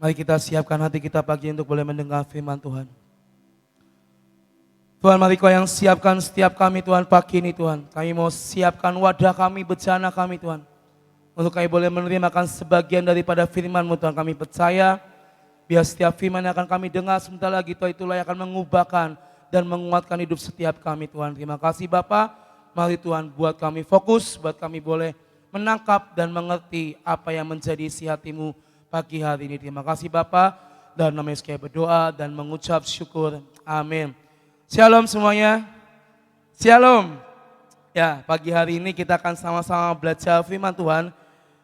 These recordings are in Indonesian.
Mari kita siapkan hati kita pagi untuk boleh mendengar firman Tuhan. Tuhan, mari Kau yang siapkan setiap kami Tuhan pagi ini Tuhan. Kami mau siapkan wadah kami, bejana kami Tuhan. Untuk kami boleh menerimakan sebagian daripada firman-Mu Tuhan. Kami percaya biar setiap firman yang akan kami dengar sebentar lagi Tuhan, itulah yang akan mengubahkan dan menguatkan hidup setiap kami Tuhan. Terima kasih Bapa. Mari Tuhan buat kami fokus, buat kami boleh menangkap dan mengerti apa yang menjadi isi hati-Mu pagi hari ini. Terima kasih Bapa. Dan namanya sekali berdoa dan mengucap syukur. Amin. Shalom semuanya. Shalom. Ya, pagi hari ini kita akan sama-sama belajar firman Tuhan.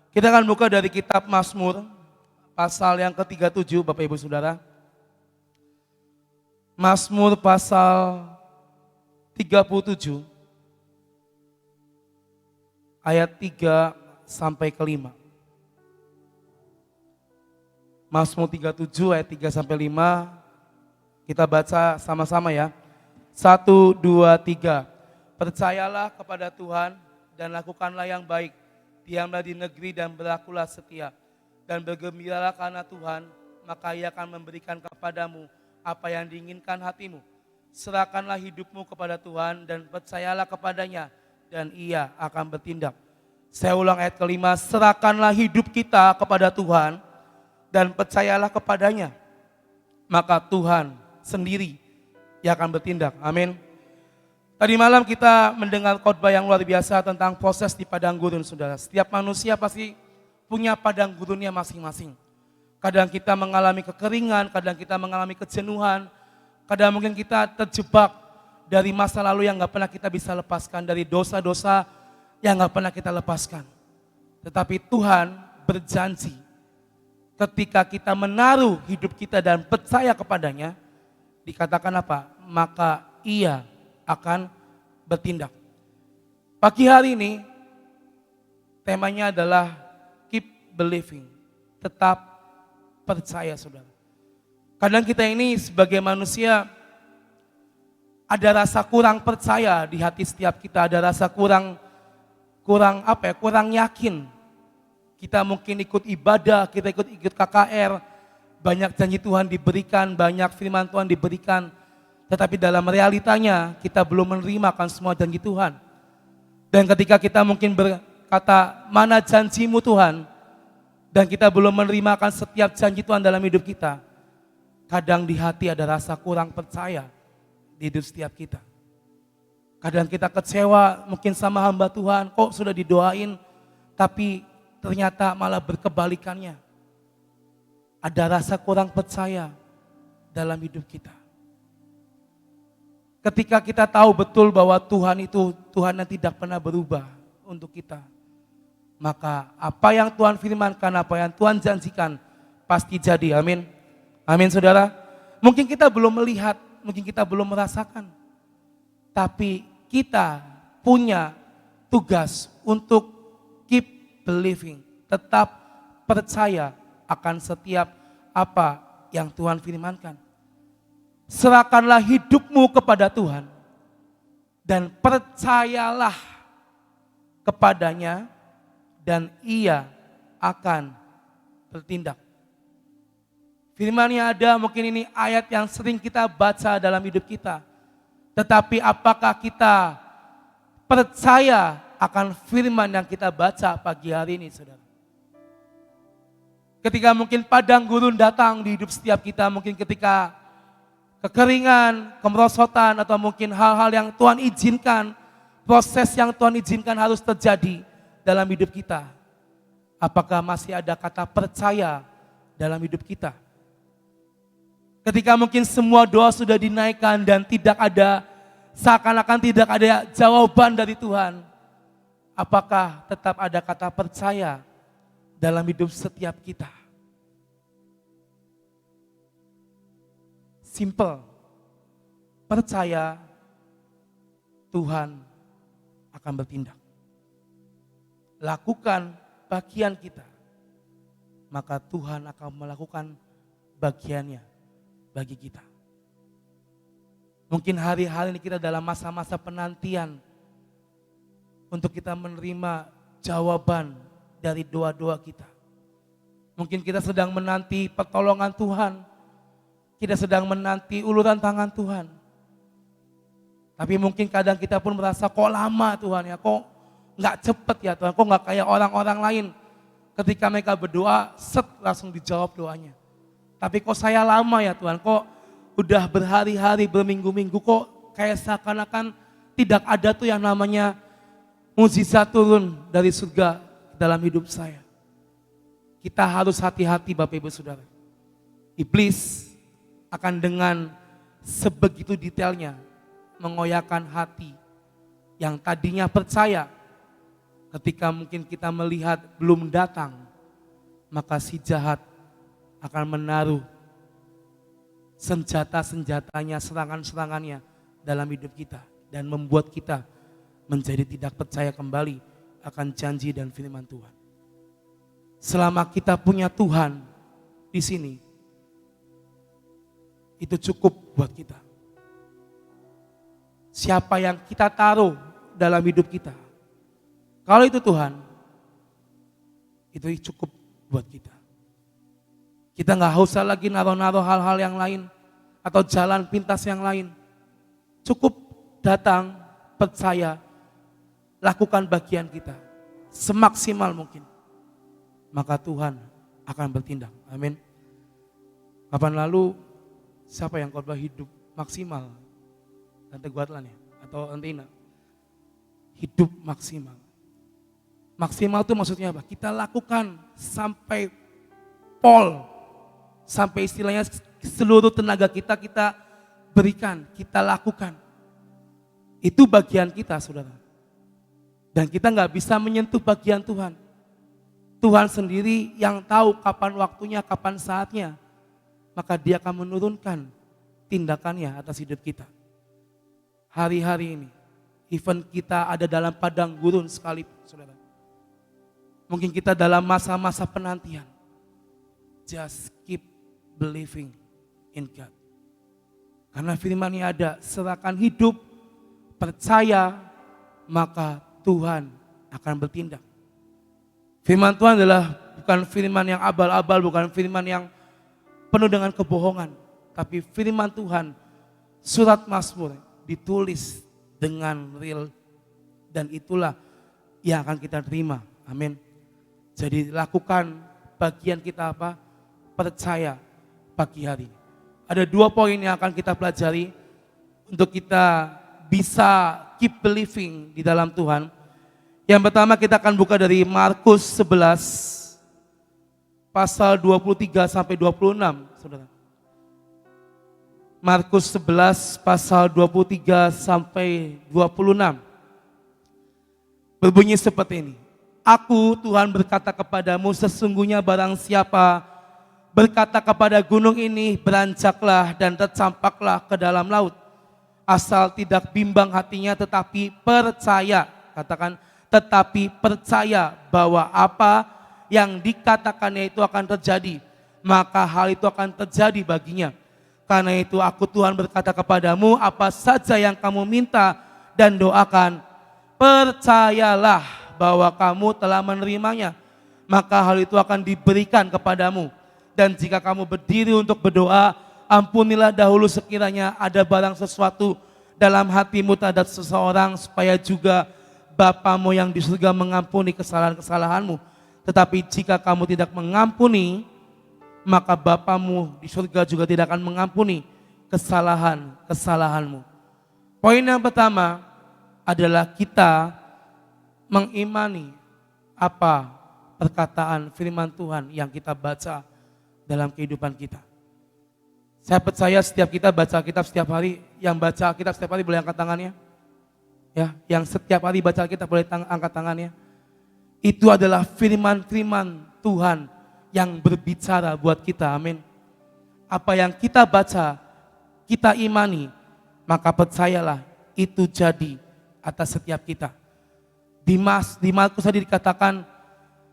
Kita akan buka dari kitab Mazmur pasal yang ke-37 Bapak Ibu Saudara. Mazmur pasal 37 ayat 3 sampai ke 5. Mazmur 37 ayat 3 sampai 5. Kita baca sama-sama ya. 1, 2, 3. Percayalah kepada Tuhan dan lakukanlah yang baik. Diamlah di negeri dan berlakulah setia. Dan bergembiralah karena Tuhan, maka Ia akan memberikan kepadamu apa yang diinginkan hatimu. Serahkanlah hidupmu kepada Tuhan dan percayalah kepadanya dan Ia akan bertindak. Saya ulang ayat kelima, serahkanlah hidup kita kepada Tuhan dan percayalah kepadanya. Maka Tuhan sendiri yang akan bertindak. Amin. Tadi malam kita mendengar khotbah yang luar biasa tentang proses di padang gurun, saudara. Setiap manusia pasti punya padang gurunnya masing-masing. Kadang kita mengalami kekeringan, kadang kita mengalami kejenuhan, kadang mungkin kita terjebak dari masa lalu yang gak pernah kita bisa lepaskan, dari dosa-dosa yang gak pernah kita lepaskan. Tetapi Tuhan berjanji, ketika kita menaruh hidup kita dan percaya kepadanya, dikatakan apa? Maka Ia akan bertindak. Pagi hari ini temanya adalah keep believing, tetap percaya saudara. Kadang kita ini sebagai manusia ada rasa kurang percaya di hati setiap kita, ada rasa kurang yakin. Kita mungkin ikut ibadah, kita ikut KKR, banyak janji Tuhan diberikan, banyak firman Tuhan diberikan. Tetapi dalam realitanya kita belum menerimakan semua janji Tuhan. Dan ketika kita mungkin berkata, mana janjimu Tuhan? Dan kita belum menerimakan setiap janji Tuhan dalam hidup kita. Kadang di hati ada rasa kurang percaya di hidup setiap kita. Kadang kita kecewa mungkin sama hamba Tuhan, kok sudah didoain, tapi ternyata malah berkebalikannya. Ada rasa kurang percaya dalam hidup kita. Ketika kita tahu betul bahwa Tuhan itu Tuhan yang tidak pernah berubah untuk kita, maka apa yang Tuhan firmankan, apa yang Tuhan janjikan pasti jadi. Amin. Amin saudara. Mungkin kita belum melihat, mungkin kita belum merasakan, tapi kita punya tugas untuk keep believing, tetap percaya akan setiap apa yang Tuhan firmankan. Serahkanlah hidupmu kepada Tuhan dan percayalah kepadanya dan Ia akan bertindak. Firman-Nya ada, mungkin ini ayat yang sering kita baca dalam hidup kita. Tetapi apakah kita percaya akan firman yang kita baca pagi hari ini, saudara? Ketika mungkin padang gurun datang di hidup setiap kita, mungkin ketika kekeringan, kemerosotan, atau mungkin hal-hal yang Tuhan izinkan, proses yang Tuhan izinkan harus terjadi dalam hidup kita. Apakah masih ada kata percaya dalam hidup kita? Ketika mungkin semua doa sudah dinaikkan dan tidak ada, seakan-akan tidak ada jawaban dari Tuhan, apakah tetap ada kata percaya dalam hidup setiap kita? Simple, percaya Tuhan akan bertindak. Lakukan bagian kita, maka Tuhan akan melakukan bagiannya bagi kita. Mungkin hari-hari ini kita dalam masa-masa penantian untuk kita menerima jawaban dari doa-doa kita. Mungkin kita sedang menanti pertolongan Tuhan. Kita sedang menanti uluran tangan Tuhan. Tapi mungkin kadang kita pun merasa kok lama Tuhan ya, kok nggak cepet ya Tuhan, kok nggak kayak orang-orang lain. Ketika mereka berdoa, langsung dijawab doanya. Tapi kok saya lama ya Tuhan, kok udah berhari-hari, berminggu-minggu, kok kayak seakan-akan tidak ada tuh yang namanya mukjizat turun dari surga dalam hidup saya. Kita harus hati-hati Bapak Ibu Saudara. Iblis akan dengan sebegitu detailnya mengoyakkan hati yang tadinya percaya. Ketika mungkin kita melihat belum datang, maka si jahat akan menaruh senjata-senjatanya, serangan-serangannya dalam hidup kita. Dan membuat kita menjadi tidak percaya kembali akan janji dan firman Tuhan. Selama kita punya Tuhan di sini, itu cukup buat kita. Siapa yang kita taruh dalam hidup kita, kalau itu Tuhan, itu cukup buat kita. Kita nggak usah lagi naruh-naruh hal-hal yang lain atau jalan pintas yang lain. Cukup datang, percaya, lakukan bagian kita semaksimal mungkin. Maka Tuhan akan bertindak. Amin. Kapan lalu siapa yang khotbah hidup maksimal? Tante Guatlan ya? Atau Antina? Hidup maksimal. Maksimal itu maksudnya apa? Kita lakukan sampai pol. Sampai istilahnya seluruh tenaga kita berikan, kita lakukan. Itu bagian kita saudara. Dan kita nggak bisa menyentuh bagian Tuhan. Tuhan sendiri yang tahu kapan waktunya, kapan saatnya. Maka dia akan menurunkan tindakannya atas hidup kita. Hari-hari ini, even kita ada dalam padang gurun sekalipun saudara. Mungkin kita dalam masa-masa penantian. Just keep believing in God. Karena firman-Nya ada, serahkan hidup, percaya, maka Tuhan akan bertindak. Firman Tuhan adalah bukan firman yang abal-abal, bukan firman yang penuh dengan kebohongan. Tapi firman Tuhan, surat Mazmur ditulis dengan real. Dan itulah yang akan kita terima. Amin. Jadi lakukan bagian kita apa? Percaya pagi hari. Ada 2 poin yang akan kita pelajari untuk kita bisa keep believing di dalam Tuhan. Yang pertama kita akan buka dari Markus 11 pasal 23 sampai 26, Saudara. Markus 11 pasal 23 sampai 26. Berbunyi seperti ini. Aku Tuhan berkata kepadamu, sesungguhnya barang siapa berkata kepada gunung ini, beranjaklah dan tercampaklah ke dalam laut. Asal tidak bimbang hatinya tetapi percaya. Katakan, tetapi percaya bahwa apa yang dikatakannya itu akan terjadi, maka hal itu akan terjadi baginya. Karena itu aku Tuhan berkata kepadamu, apa saja yang kamu minta dan doakan, percayalah bahwa kamu telah menerimanya, maka hal itu akan diberikan kepadamu. Dan jika kamu berdiri untuk berdoa, ampunilah dahulu sekiranya ada barang sesuatu dalam hatimu terhadap seseorang, supaya juga Bapamu yang di surga mengampuni kesalahan-kesalahanmu. Tetapi jika kamu tidak mengampuni, maka Bapamu di surga juga tidak akan mengampuni kesalahan-kesalahanmu. Poin yang pertama adalah kita mengimani apa perkataan firman Tuhan yang kita baca dalam kehidupan kita. Saya percaya setiap kita baca Alkitab setiap hari, yang baca Alkitab setiap hari boleh angkat tangannya. Ya, yang setiap hari baca Alkitab boleh angkat tangannya. Itu adalah firman-firman Tuhan yang berbicara buat kita, amin. Apa yang kita baca, kita imani, maka percayalah itu jadi atas setiap kita. Di Markus tadi dikatakan,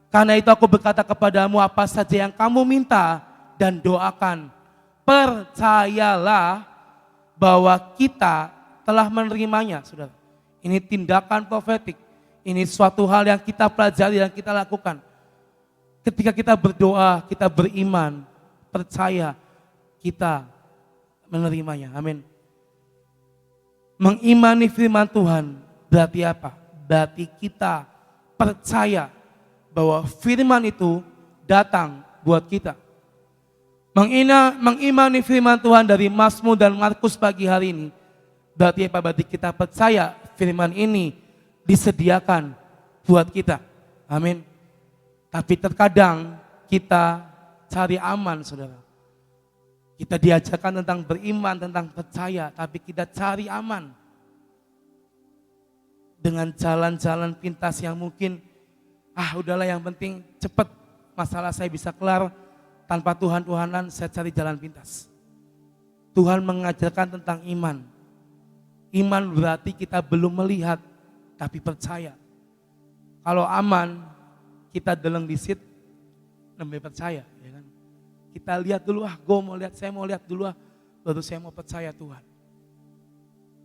karena itu aku berkata kepadamu, apa saja yang kamu minta dan doakan, percayalah bahwa kita telah menerimanya, saudara. Ini tindakan profetik, ini suatu hal yang kita pelajari dan kita lakukan. Ketika kita berdoa, kita beriman, percaya, kita menerimanya. Amin. Mengimani firman Tuhan berarti apa? Berarti kita percaya bahwa firman itu datang buat kita. Mengimani firman Tuhan dari Mazmur dan Markus pagi hari ini berarti apa? Berarti kita percaya firman ini disediakan buat kita. Amin. Tapi terkadang kita cari aman, saudara. Kita diajarkan tentang beriman, tentang percaya, tapi kita cari aman. Dengan jalan-jalan pintas yang mungkin, udahlah yang penting cepat masalah saya bisa kelar, tanpa Tuhan-Tuhanan saya cari jalan pintas. Tuhan mengajarkan tentang iman. Iman berarti kita belum melihat, tapi percaya. Kalau aman, kita deleng disit, namanya percaya, ya kan? Kita lihat dulu, saya mau lihat dulu, baru saya mau percaya Tuhan.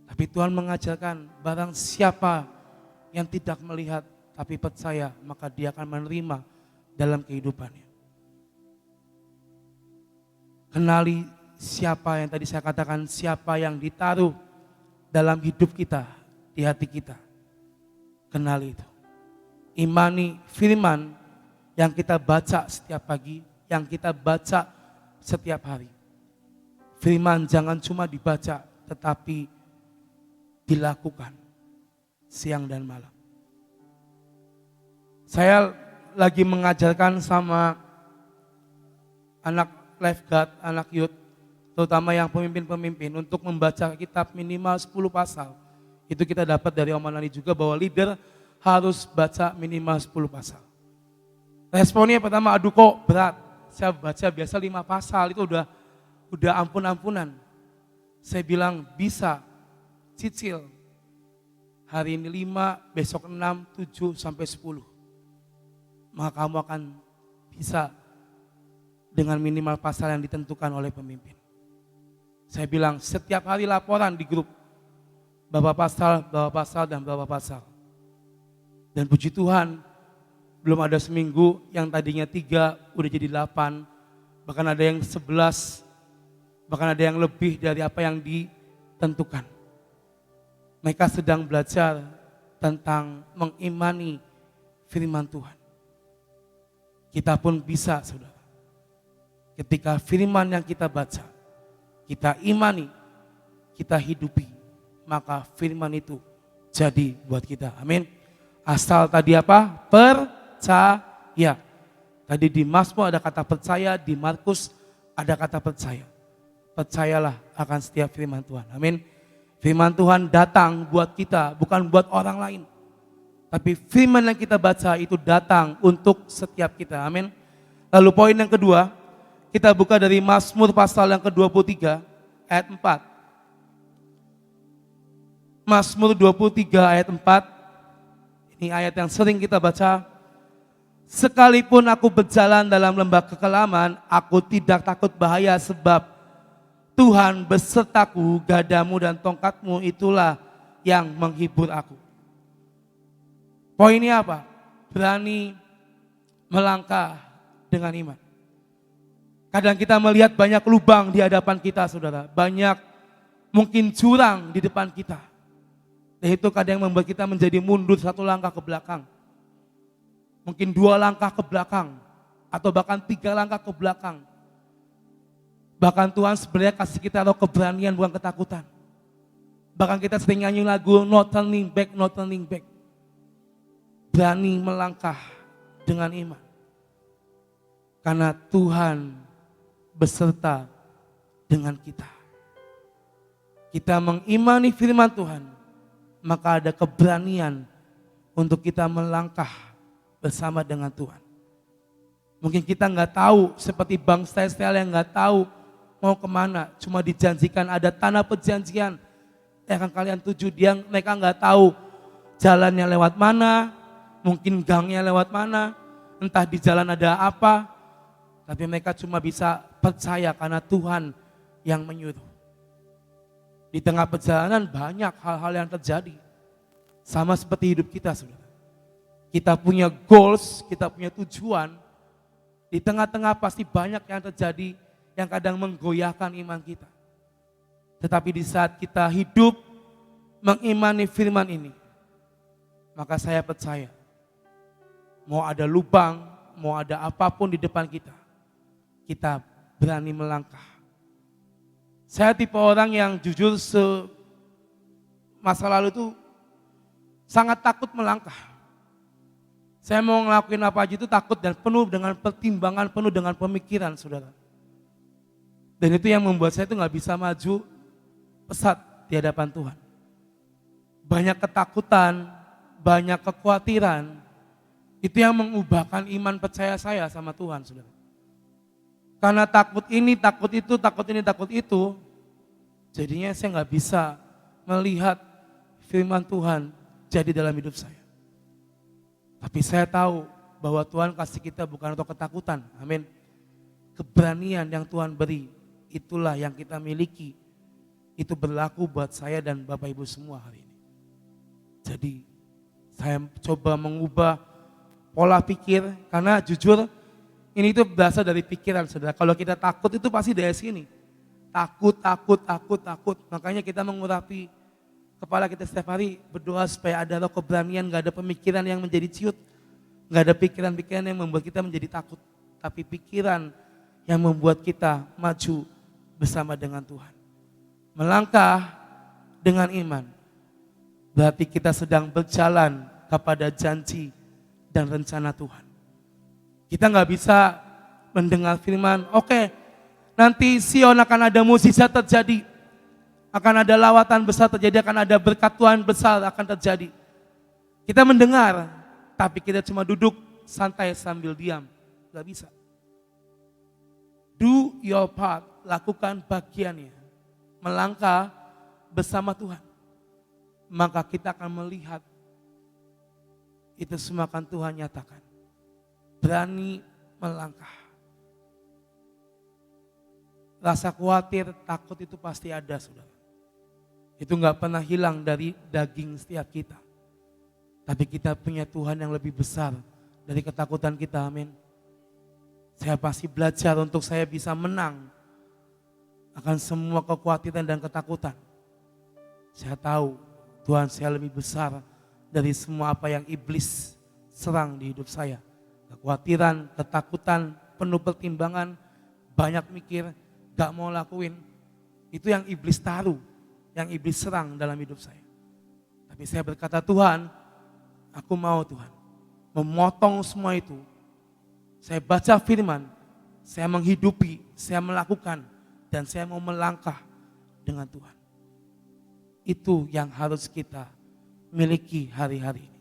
Tapi Tuhan mengajarkan, barang siapa yang tidak melihat tapi percaya, maka dia akan menerima dalam kehidupannya. Kenali siapa yang tadi saya katakan, siapa yang ditaruh dalam hidup kita, di hati kita. Kenali itu. Imani firman yang kita baca setiap pagi, yang kita baca setiap hari. Firman jangan cuma dibaca, tetapi dilakukan siang dan malam. Saya lagi mengajarkan sama anak lifeguard, anak youth, terutama yang pemimpin-pemimpin untuk membaca kitab minimal 10 pasal. Itu kita dapat dari Om Anani juga bahwa leader harus baca minimal 10 pasal. Responnya pertama, aduh kok berat. Saya baca biasa 5 pasal, itu udah ampun-ampunan. Saya bilang bisa, cicil. Hari ini 5, besok 6, 7, sampai 10. Maka kamu akan bisa dengan minimal pasal yang ditentukan oleh pemimpin. Saya bilang setiap hari laporan di grup. Berapa pasal, dan berapa pasal. Dan puji Tuhan, belum ada seminggu yang tadinya 3 udah jadi 8, bahkan ada yang 11, bahkan ada yang lebih dari apa yang ditentukan. Mereka sedang belajar tentang mengimani firman Tuhan. Kita pun bisa, saudara. Ketika firman yang kita baca, kita imani, kita hidupi, maka firman itu jadi buat kita. Amin. Asal tadi apa? Percaya. Tadi di Mazmur ada kata percaya, di Markus ada kata percaya. Percayalah akan setiap firman Tuhan. Amin. Firman Tuhan datang buat kita, bukan buat orang lain. Tapi firman yang kita baca itu datang untuk setiap kita. Amin. Lalu poin yang kedua, kita buka dari Mazmur pasal yang ke-23 ayat 4. Mazmur 23 ayat 4. Ini ayat yang sering kita baca. Sekalipun aku berjalan dalam lembah kekelaman, aku tidak takut bahaya sebab Tuhan besertaku, gadamu dan tongkatmu itulah yang menghibur aku. Poinnya apa? Berani melangkah dengan iman. Kadang kita melihat banyak lubang di hadapan kita, saudara. Banyak mungkin jurang di depan kita. Dan itu kadang membuat kita menjadi mundur 1 langkah ke belakang. Mungkin 2 langkah ke belakang. Atau bahkan 3 langkah ke belakang. Bahkan Tuhan sebenarnya kasih kita roh keberanian bukan ketakutan. Bahkan kita sering nyanyi lagu no turning back, no turning back. Berani melangkah dengan iman. Karena Tuhan beserta dengan kita. Kita mengimani firman Tuhan. Maka ada keberanian untuk kita melangkah bersama dengan Tuhan. Mungkin kita nggak tahu seperti bangsa Israel yang nggak tahu mau kemana. Cuma dijanjikan ada tanah perjanjian yang akan kalian tuju. Mereka nggak tahu jalannya lewat mana, mungkin gangnya lewat mana, entah di jalan ada apa. Tapi mereka cuma bisa percaya karena Tuhan yang menyuruh. Di tengah perjalanan banyak hal-hal yang terjadi. Sama seperti hidup kita, saudara. Kita punya goals, kita punya tujuan. Di tengah-tengah pasti banyak yang terjadi yang kadang menggoyahkan iman kita. Tetapi di saat kita hidup mengimani firman ini, maka saya percaya mau ada lubang, mau ada apapun di depan kita berani melangkah. Saya tipe orang yang jujur masa lalu itu sangat takut melangkah. Saya mau ngelakuin apa aja itu takut dan penuh dengan pertimbangan, penuh dengan pemikiran, saudara. Dan itu yang membuat saya itu gak bisa maju pesat di hadapan Tuhan. Banyak ketakutan, banyak kekhawatiran, itu yang mengubahkan iman percaya saya sama Tuhan, saudara. Karena takut ini, takut itu, takut ini, takut itu, jadinya saya gak bisa melihat firman Tuhan jadi dalam hidup saya. Tapi saya tahu bahwa Tuhan kasih kita bukan untuk ketakutan, amin. Keberanian yang Tuhan beri, itulah yang kita miliki. Itu berlaku buat saya dan Bapak Ibu semua hari ini. Jadi saya coba mengubah pola pikir, karena jujur ini itu berasal dari pikiran, saudara. Kalau kita takut itu pasti dari sini. Takut. Makanya kita mengurapi kepala kita setiap hari, berdoa supaya ada roh keberanian, gak ada pemikiran yang menjadi ciut. Gak ada pikiran-pikiran yang membuat kita menjadi takut. Tapi pikiran yang membuat kita maju bersama dengan Tuhan. Melangkah dengan iman. Berarti kita sedang berjalan kepada janji dan rencana Tuhan. Kita gak bisa mendengar firman, oke, nanti Sion akan ada mukjizat terjadi. Akan ada lawatan besar terjadi, akan ada berkat Tuhan besar akan terjadi. Kita mendengar, tapi kita cuma duduk santai sambil diam. Gak bisa. Do your part, lakukan bagiannya. Melangkah bersama Tuhan. Maka kita akan melihat itu semua akan Tuhan nyatakan. Berani melangkah. Rasa khawatir, takut itu pasti ada, saudara. Itu gak pernah hilang dari daging setiap kita. Tapi kita punya Tuhan yang lebih besar dari ketakutan kita, amin. Saya pasti belajar untuk saya bisa menang akan semua kekhawatiran dan ketakutan. Saya tahu Tuhan saya lebih besar dari semua apa yang iblis serang di hidup saya. Kekhawatiran, ketakutan, penuh pertimbangan, banyak mikir, gak mau lakuin. Itu yang iblis taruh, yang iblis serang dalam hidup saya. Tapi saya berkata, Tuhan, aku mau Tuhan memotong semua itu. Saya baca firman, saya menghidupi, saya melakukan, dan saya mau melangkah dengan Tuhan. Itu yang harus kita miliki hari-hari ini.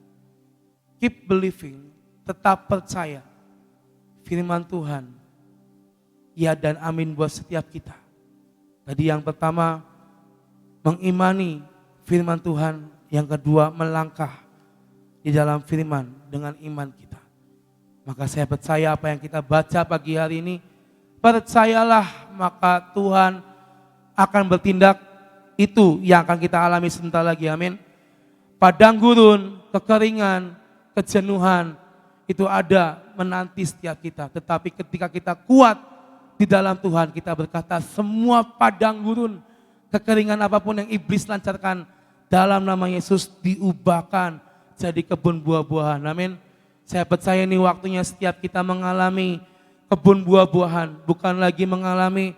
Keep believing, tetap percaya firman Tuhan. Ya dan amin buat setiap kita. Tadi yang pertama, mengimani firman Tuhan. Yang kedua, melangkah di dalam firman dengan iman kita. Maka saya percaya apa yang kita baca pagi hari ini, percayalah maka Tuhan akan bertindak. Itu yang akan kita alami sebentar lagi, amin. Padang gurun, kekeringan, kejenuhan, itu ada menanti setiap kita. Tetapi ketika kita kuat di dalam Tuhan, kita berkata semua padang gurun, kekeringan apapun yang iblis lancarkan dalam nama Yesus diubahkan jadi kebun buah-buahan. Amin. Saya percaya ini waktunya setiap kita mengalami kebun buah-buahan, bukan lagi mengalami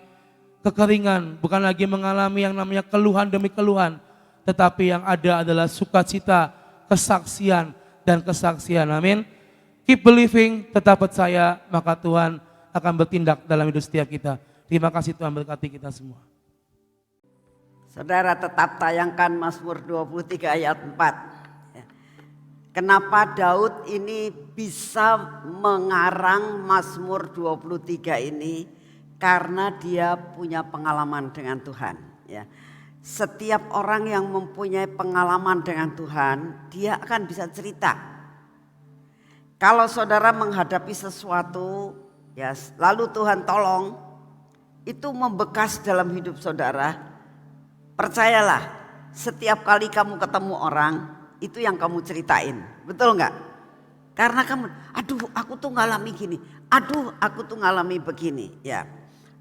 kekeringan, bukan lagi mengalami yang namanya keluhan demi keluhan, tetapi yang ada adalah sukacita, kesaksian dan kesaksian. Amin. Keep believing, tetap percaya, maka Tuhan akan bertindak dalam hidup setiap kita. Terima kasih Tuhan, berkati kita semua. Saudara tetap tayangkan Mazmur 23 ayat 4. Kenapa Daud ini bisa mengarang Mazmur 23 ini? Karena dia punya pengalaman dengan Tuhan. Ya. Setiap orang yang mempunyai pengalaman dengan Tuhan, dia akan bisa cerita. Kalau saudara menghadapi sesuatu, ya, lalu Tuhan tolong, itu membekas dalam hidup saudara. Percayalah, setiap kali kamu ketemu orang, itu yang kamu ceritain, betul nggak? Karena kamu, aduh aku tuh ngalami gini, aduh aku tuh ngalami begini. Ya.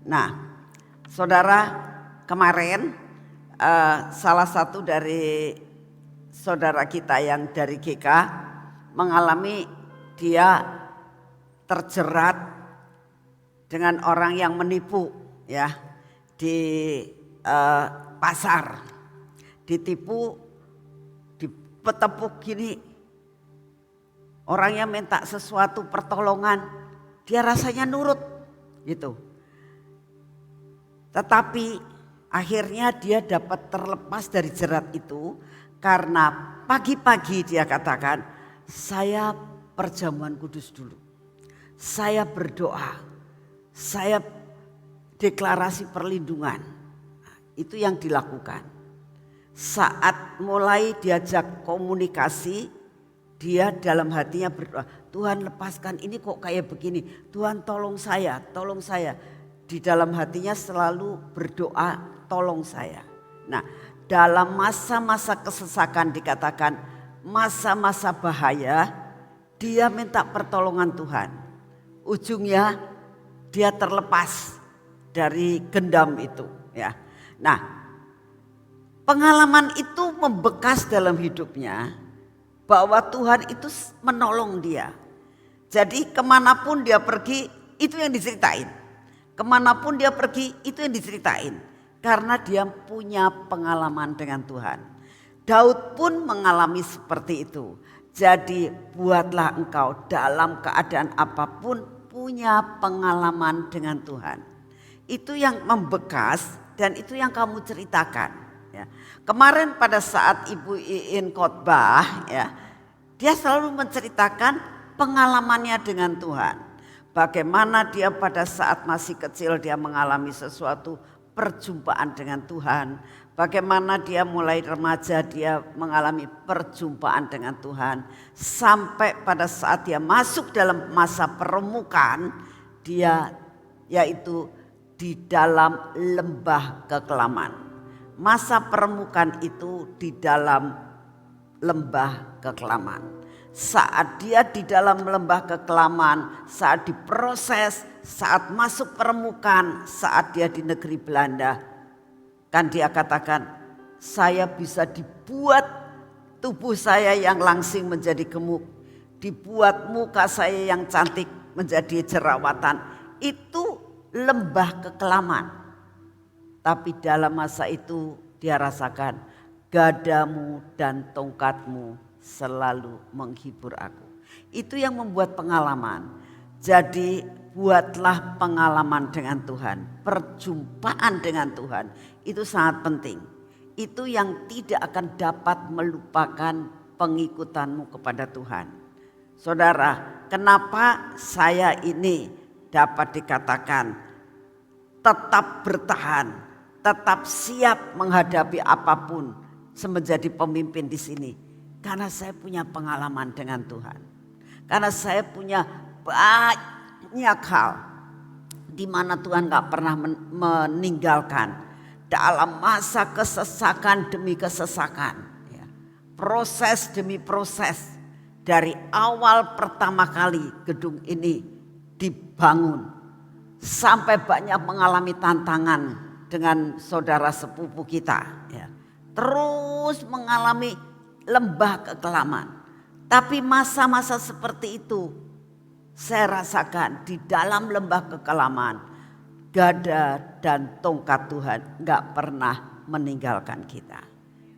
Nah, saudara, kemarin salah satu dari saudara kita yang dari GK mengalami, dia terjerat dengan orang yang menipu ya di pasar, ditipu, dipetepuk gini. Orang yang minta sesuatu pertolongan, dia rasanya nurut gitu. Tetapi akhirnya dia dapat terlepas dari jerat itu karena pagi-pagi dia katakan, saya perjamuan kudus dulu. Saya berdoa, saya deklarasi perlindungan. Itu yang dilakukan. Saat mulai diajak komunikasi, dia dalam hatinya berdoa, Tuhan lepaskan, ini kok kayak begini. Tuhan tolong saya, tolong saya. Di dalam hatinya selalu berdoa, tolong saya. Nah, dalam masa-masa kesesakan dikatakan masa-masa bahaya, dia minta pertolongan Tuhan. Ujungnya dia terlepas dari gendam itu. Ya. Nah, pengalaman itu membekas dalam hidupnya, bahwa Tuhan itu menolong dia. Jadi kemanapun dia pergi itu yang diceritain. Kemanapun dia pergi itu yang diceritain. Karena dia punya pengalaman dengan Tuhan. Daud pun mengalami seperti itu. Jadi buatlah engkau dalam keadaan apapun punya pengalaman dengan Tuhan. Itu yang membekas dan itu yang kamu ceritakan. Ya. Kemarin pada saat Ibu Iin khotbah, ya, dia selalu menceritakan pengalamannya dengan Tuhan. Bagaimana dia pada saat masih kecil dia mengalami sesuatu perjumpaan dengan Tuhan. Bagaimana dia mulai remaja dia mengalami perjumpaan dengan Tuhan. Sampai pada saat dia masuk dalam masa peremukan, dia yaitu di dalam lembah kekelaman. Masa peremukan itu di dalam lembah kekelaman. Saat dia di dalam lembah kekelaman, saat diproses, saat masuk peremukan, saat dia di negeri Belanda, kan dia katakan, saya bisa dibuat tubuh saya yang langsing menjadi gemuk, dibuat muka saya yang cantik menjadi jerawatan. Itu lembah kekelaman. Tapi dalam masa itu dia rasakan, gadamu dan tongkatmu selalu menghibur aku. Itu yang membuat pengalaman. Jadi buatlah pengalaman dengan Tuhan. Perjumpaan dengan Tuhan itu sangat penting. Itu yang tidak akan dapat melupakan pengikutanmu kepada Tuhan. Saudara, kenapa saya ini dapat dikatakan tetap bertahan, tetap siap menghadapi apapun menjadi pemimpin di sini. Karena saya punya pengalaman dengan Tuhan. Karena saya punya banyak hal di mana Tuhan gak pernah meninggalkan dalam masa kesesakan demi kesesakan. Ya. Proses demi proses dari awal pertama kali gedung ini dibangun sampai banyak mengalami tantangan dengan saudara sepupu kita, ya. Terus mengalami lembah kekelaman. Tapi masa-masa seperti itu saya rasakan di dalam lembah kekelaman, gada dan tongkat Tuhan gak pernah meninggalkan kita.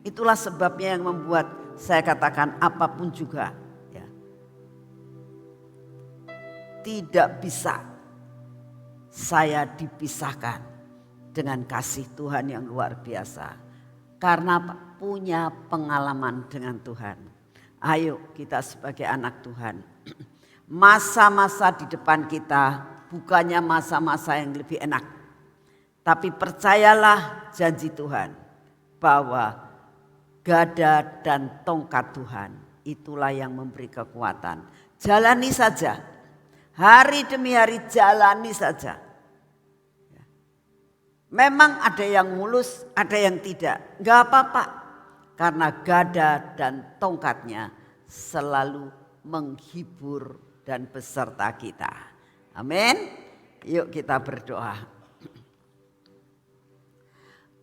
Itulah sebabnya yang membuat saya katakan apapun juga, ya, tidak bisa saya dipisahkan dengan kasih Tuhan yang luar biasa. Karena punya pengalaman dengan Tuhan. Ayo kita sebagai anak Tuhan. Masa-masa di depan kita bukannya masa-masa yang lebih enak. Tapi percayalah janji Tuhan. Bahwa gada dan tongkat Tuhan itulah yang memberi kekuatan. Jalani saja. Hari demi hari jalani saja. Memang ada yang mulus, ada yang tidak. Gak apa-apa. Karena gada dan tongkatnya selalu menghibur, dan beserta kita. Amin. Yuk kita berdoa.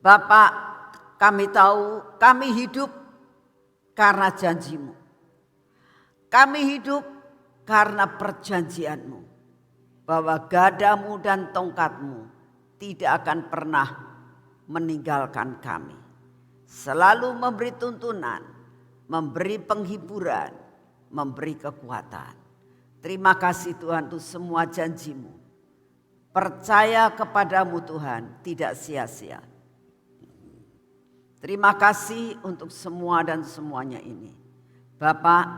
Bapa, kami tahu kami hidup karena janji-Mu. Kami hidup karena perjanjian-Mu. Bahwa gadamu dan tongkat-Mu tidak akan pernah meninggalkan kami. Selalu memberi tuntunan, memberi penghiburan, memberi kekuatan. Terima kasih Tuhan untuk semua janji-Mu. Percaya kepadamu Tuhan tidak sia-sia. Terima kasih untuk semua dan semuanya ini. Bapak,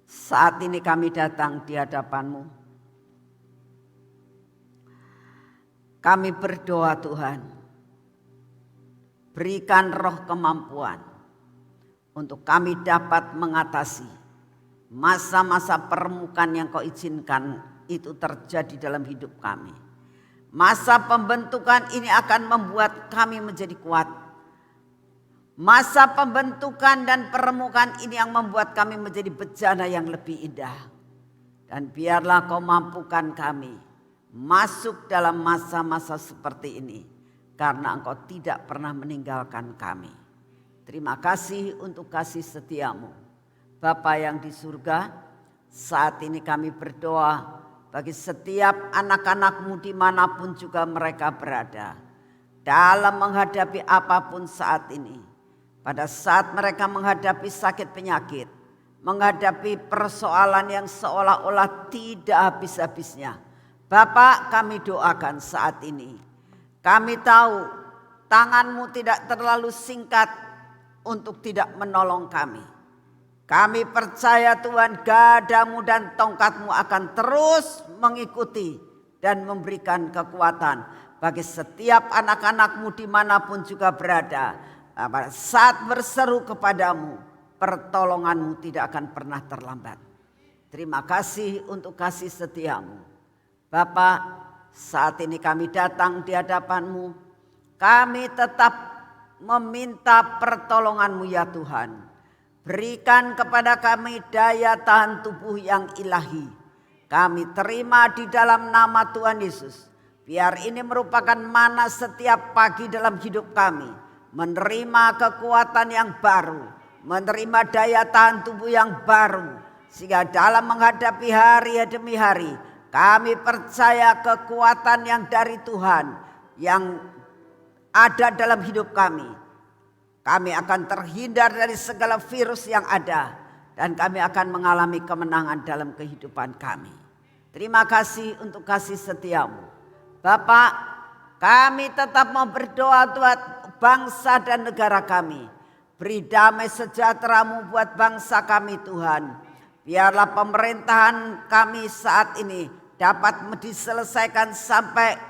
saat ini kami datang di hadapan-Mu. Kami berdoa Tuhan, berikan roh kemampuan untuk kami dapat mengatasi masa-masa permukaan yang Kau izinkan itu terjadi dalam hidup kami. Masa pembentukan ini akan membuat kami menjadi kuat. Masa pembentukan dan permukaan ini yang membuat kami menjadi bejana yang lebih indah. Dan biarlah Kau mampukan kami masuk dalam masa-masa seperti ini. Karena Engkau tidak pernah meninggalkan kami. Terima kasih untuk kasih setia-Mu. Bapa yang di surga, saat ini kami berdoa bagi setiap anak-anak-Mu dimanapun juga mereka berada. Dalam menghadapi apapun saat ini. Pada saat mereka menghadapi sakit penyakit. Menghadapi persoalan yang seolah-olah tidak habis-habisnya. Bapak, kami doakan saat ini. Kami tahu tangan-Mu tidak terlalu singkat untuk tidak menolong kami. Kami percaya Tuhan gadamu dan tongkat-Mu akan terus mengikuti dan memberikan kekuatan bagi setiap anak-anak-Mu dimanapun juga berada. Pada saat berseru kepadamu, pertolongan-Mu tidak akan pernah terlambat. Terima kasih untuk kasih setia-Mu. Bapak, saat ini kami datang di hadapan-Mu. Kami tetap meminta pertolongan-Mu ya Tuhan. Berikan kepada kami daya tahan tubuh yang ilahi. Kami terima di dalam nama Tuhan Yesus. Biar ini merupakan mana setiap pagi dalam hidup kami. Menerima kekuatan yang baru. Menerima daya tahan tubuh yang baru. Sehingga dalam menghadapi hari demi hari. Kami percaya kekuatan yang dari Tuhan. Yang ada dalam hidup kami. Kami akan terhindar dari segala virus yang ada. Dan kami akan mengalami kemenangan dalam kehidupan kami. Terima kasih untuk kasih setia-Mu. Bapak, kami tetap mau berdoa buat bangsa dan negara kami. Beri damai sejahtera-Mu buat bangsa kami Tuhan. Biarlah pemerintahan kami saat ini dapat diselesaikan sampai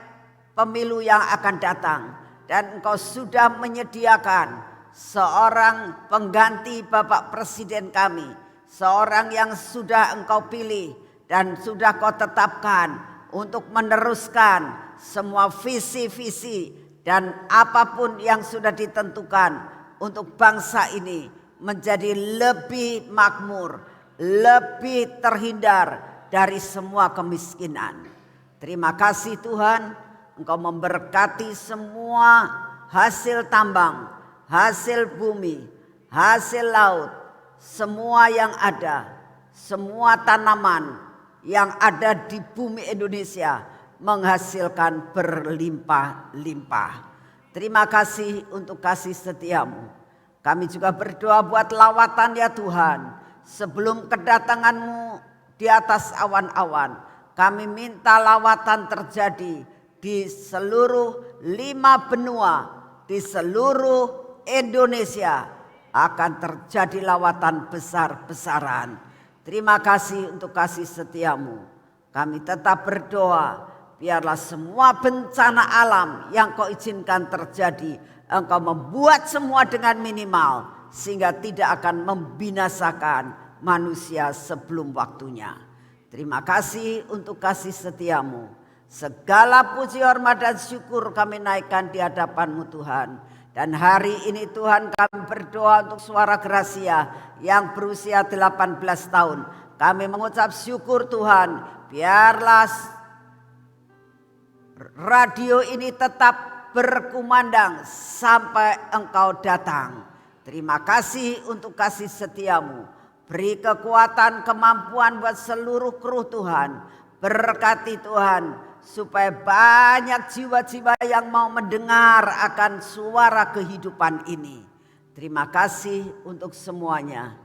pemilu yang akan datang. Dan Engkau sudah menyediakan seorang pengganti Bapak Presiden kami. Seorang yang sudah Engkau pilih dan sudah Kau tetapkan untuk meneruskan semua visi-visi dan apapun yang sudah ditentukan untuk bangsa ini menjadi lebih makmur, lebih terhindar dari semua kemiskinan. Terima kasih Tuhan, Engkau memberkati semua hasil tambang, hasil bumi, hasil laut, semua yang ada, semua tanaman yang ada di bumi Indonesia menghasilkan berlimpah-limpah. Terima kasih untuk kasih setia-Mu. Kami juga berdoa buat lawatan ya Tuhan. Sebelum kedatangan-Mu di atas awan-awan, kami minta lawatan terjadi di seluruh 5 benua, di seluruh Indonesia akan terjadi lawatan besar-besaran. Terima kasih untuk kasih setia-Mu. Kami tetap berdoa, biarlah semua bencana alam yang Kau izinkan terjadi, Engkau membuat semua dengan minimal, sehingga tidak akan membinasakan manusia sebelum waktunya. Terima kasih untuk kasih setia-Mu. Segala puji, hormat dan syukur kami naikkan di hadapan-Mu Tuhan. Dan hari ini Tuhan kami berdoa untuk Suara Gracia yang berusia 18 tahun. Kami mengucap syukur Tuhan, biarlah radio ini tetap berkumandang sampai Engkau datang. Terima kasih untuk kasih setiamu. Beri kekuatan, kemampuan buat seluruh kru Tuhan. Berkati Tuhan supaya banyak jiwa-jiwa yang mau mendengar akan suara kehidupan ini. Terima kasih untuk semuanya.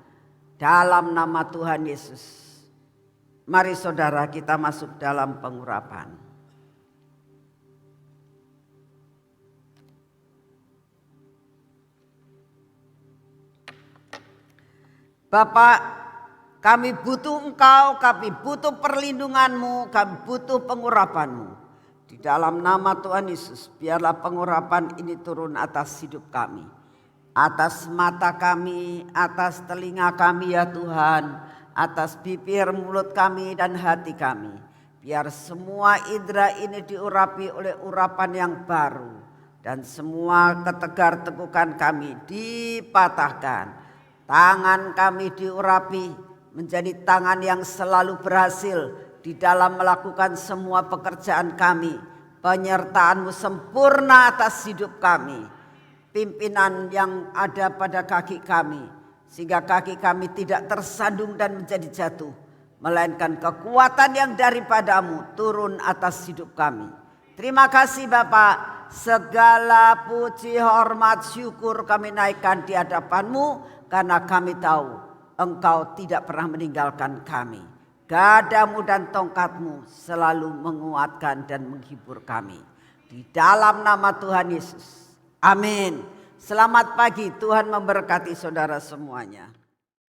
Dalam nama Tuhan Yesus. Mari saudara kita masuk dalam pengurapan. Bapak, kami butuh Engkau, kami butuh perlindungan-Mu, kami butuh pengurapan-Mu. Di dalam nama Tuhan Yesus, biarlah pengurapan ini turun atas hidup kami. Atas mata kami, atas telinga kami ya Tuhan. Atas bibir, mulut kami dan hati kami. Biar semua indera ini diurapi oleh urapan yang baru. Dan semua ketegar-tegukan kami dipatahkan. Tangan kami diurapi menjadi tangan yang selalu berhasil di dalam melakukan semua pekerjaan kami. Penyertaan-Mu sempurna atas hidup kami. Pimpinan yang ada pada kaki kami. Sehingga kaki kami tidak tersandung dan menjadi jatuh. Melainkan kekuatan yang daripada-Mu turun atas hidup kami. Terima kasih Bapak. Segala puji, hormat, syukur kami naikkan di hadapan-Mu. Karena kami tahu Engkau tidak pernah meninggalkan kami. Gadamu dan tongkatmu selalu menguatkan dan menghibur kami. Di dalam nama Tuhan Yesus. Amin. Selamat pagi, Tuhan memberkati saudara semuanya.